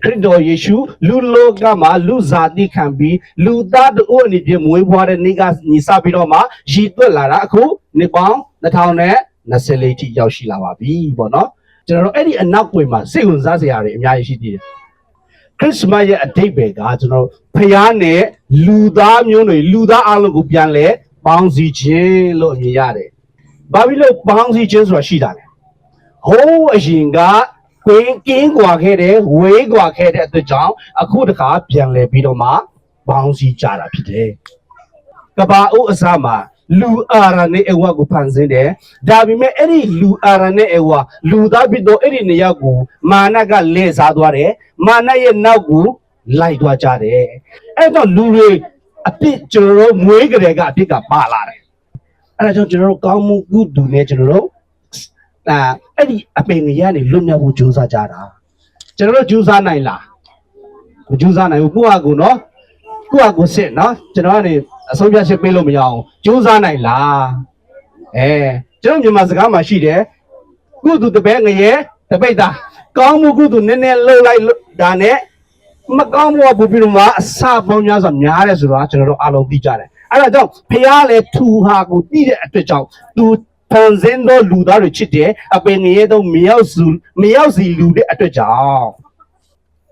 ခရစ်တော်ယေရှုလူလောကမှာလူဇာတိခံပြီးလူသားတို့အနေဖြင့်မွေးဖွားတဲ့နေ့ကညီစပြီးတော့မှရည်သွက်လာတာအခုနှစ်ပေါင်း2024ထိရောက်ရှိလာပါပြီပေါ့နော်ကျွန်တော်တို့အဲ့ဒီအနောက်ကွယ်မှာစိတ်ဝင်စားစရာတွေအများကြီးရှိသေးတယ်ခရစ်မတ်ရဲ့အဓိပ္ပာယ်ကကျွန်တော်ဖခင်နဲ့လူသားမျိုးတွေလူသားအလုံးကိုပြန်လဲပေါင်းစည်းခြင်းလို့အမည်ရတယ်ဘာဖြစ်လို့ပေါင်းစည်းခြင်းဆိုတာရှိတာလဲဟိုးအရင်ကကင်းကွာခဲ့တဲ့ဝေးကွာခဲ့တဲ့အတွက်ကြောင့်အခုတခါပြန်လဲပြီးတော့မှပေါင်းစည်းကြတာဖြစ်တယ်ကဘာအိုးအစားမှာလူအာရနဲ့အဝါကိုဖန်ဆင်းတယ်ဒါပေမဲ့အဲ့ဒီလူအာရနဲ့အဝါလူသားဖြစ်တော့အဲ့ဒီနေရာကိုမာနကလဲစားသွားတယ်မာနရဲ့နောက်ကိုလိုက်သွားကြတယ်အဲ့တော့လူတွေအပြစ်ကျွန်တော်တို့မွေးကြတဲ့ကအပြစ်ကပါလာတယ်အဲ့ဒါကြောင့်ကျွန်တော်တို့ကောင်းမှုကုသိုလ်နဲ့ကျွန်တော်တို့အဲ့ဒီအပင်ကြီးကနေလွတ်မြောက်ဖို့ကြိုးစားကြတာကျွန်တော်တို့ကြိုးစားနိုင်လားမကြိုးစားနိုင်ဘူးကိုယ့်ဟာကိုယ်နော်ကိုယ့်ဟာကိုယ်စစ်နော်ကျွန်တော်ကနေအဆုံးဖြတ်ချက်ပေးလို့မရအောင်ကြိုးစားနိုင်လားကျွန်တော်မြန်မာစကားမှာရှိတယ်ကုသိုလ်တပည့်ငရဲတပိတ်သားကောင်းမှုကုသိုလ်နည်းနည်းလှုပ်လိုက်ဒါနဲ့မကောင်းမှုကဘူးပြီးတော့မှအစပေါင်းများစွာများတယ်ဆိုတော့ကျွန်တော်တို့အားလုံးသိကြတယ်အဲ့ဒါကြောင့်ဖះလည်းထူဟာကိုသိတဲ့အတွက်ကြောင့်သူဖန်ဆင်းသောလူသားတွေချစ်တယ်အပင်ငရဲတော့မရောက်စီလူတဲ့အတွက်ကြောင့်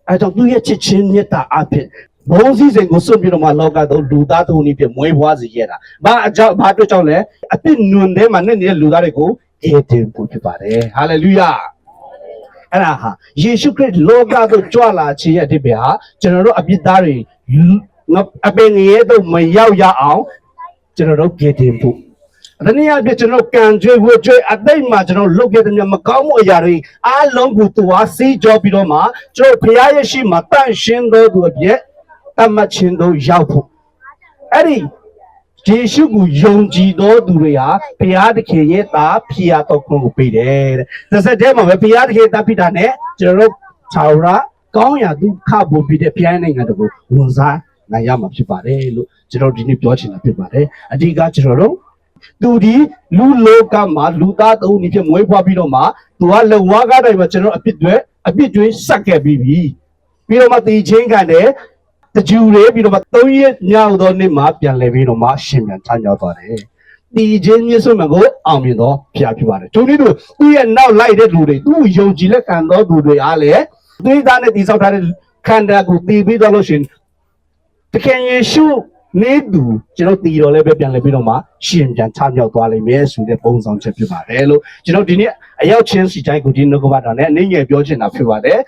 အဲ့တော့သူရဲ့ချစ်ချင်းမြတ်တာအဖြစ်ဘုံစည်းစိမ်ကိုစွန့်ပြီးတော့မှလောကသို့လူသားတို့နည်းပြမွေးဖွားစေရတာဘာအတွက်ကြောင့်လဲအပြစ်နွန်ထဲမှာနဲ့နေတဲ့လူသားတွေကိုအေးတင်ဖို့ဖြစ်ပါတယ်ဟာလေလုယာအဲ့ဒါဟာယေရှုခရစ်လောကသို့ကြွလာခြင်းရဲ့အဓိပ္ပာယ်ဟာကျွန်တော်တို့အပြစ်သားတွေအပင်ငရဲသို့မရောက်ရအောင်ကျွန်တော်တို့ကြည်တင်ဖို့တနည်းအားဖြင့်ကျွန်တော်ကံကြွေးဖို့ကြွေးအသိမှကျွန်တော်လုပ်ခဲ့တဲ့မကောင်းမှုအရာတွေအားလုံးကိုသူဟာစီးကြောပြီးတော့မှကျွန်တော်ဖခင်ရဲ့ရှိမှတန့်ရှင်းသောသူအပြည့်တတ်မှတ်ခြင်းတို့ရောက်ဖို့အဲ့ဒီယေရှုကိုယုံကြည်သောသူတွေဟာဘုရားသခင်ရဲ့သားဖြစ်ရတော့ခွင့်ကိုပေးတယ်တဲ့။တစ်ဆက်တည်းမှာပဲဘုရားသခင်သားဖြစ်တာနဲ့ကျွန်တော်တို့ခြာရကောင်းရာဒုက္ခဘုပြတဲ့ဘုရားနိုင်ငံတော်ကိုဝန်စားနိုင်ရမှာဖြစ်ပါတယ်လို့ကျွန်တော်ဒီနေ့ပြောချင်တာဖြစ်ပါတယ်။အဓိကကျွန်တော်တို့သူဒီလူလောကမှာလူသားသုံးနေဖြစ်မွေးဖွားပြီးတော့မှသူကလုံဝါးကားတိုင်းမှာကျွန်တော်အပြစ်တွေဆက်ခဲ့ပြီးပြီ။ပြီးတော့မှတည်ချင်းခံတယ်တကြူတွေပြီးတော့မှ3ရက်ညောက်သောနေ့မှာပြန်လည်ပြီးတော့မှရှင်ပြန်ချမ်းမြောက်သွားတယ်။ဒီချင်းမြတ်စွာဘုရားကိုအောင်မြင်သောဖျားဖြစ်ပါတယ်။ဒီနည်းတူသူ့ရဲ့နောက်လိုက်တဲ့လူတွေသူ့ယုံကြည်လက်ခံသောသူတွေအားလည်းသူ့သားနဲ့တည်ဆောက်ထားတဲ့ခန္ဓာကိုတည်ပြီးတော့လို့ရှင်တခင်ယေရှုနေသူကျွန်တော်တည်တော်လည်းပဲပြန်လည်ပြီးတော့မှရှင်ပြန်ချမြောက်သွားလိမ့်မယ်ဆိုတဲ့ပုံဆောင်ချက်ဖြစ်ပါတယ်လို့ကျွန်တော်ဒီနေ့အရောက်ချင်းစီတိုင်းကိုဒီနှုတ်ကပတ်တော်နဲ့အနည်းငယ်ပြောချင်တာဖြစ်ပါတယ်